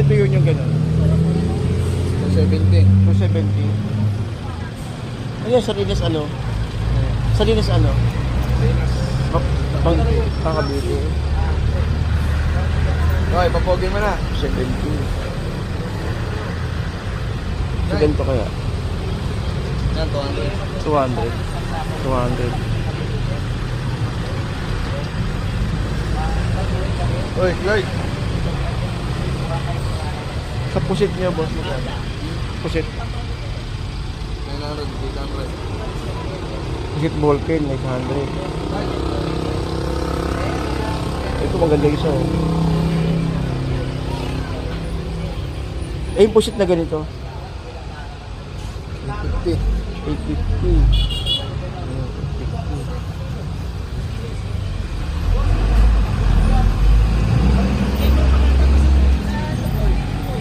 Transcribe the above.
Ito yun yung gano'n. 270. 270. Ayun, Salinas ano? Salinas ano? Kakabiti. Okay, papogin mo na. 70. So, ganito kaya? Yan, 200. 200. 200. Uy, Lloyd. Sa pusit niya, boss. Pusit. 900, 800. Pusit ball pen, 900. Ito maganda isa. Oh. Eh, yung pusit na ganito. 850. 850.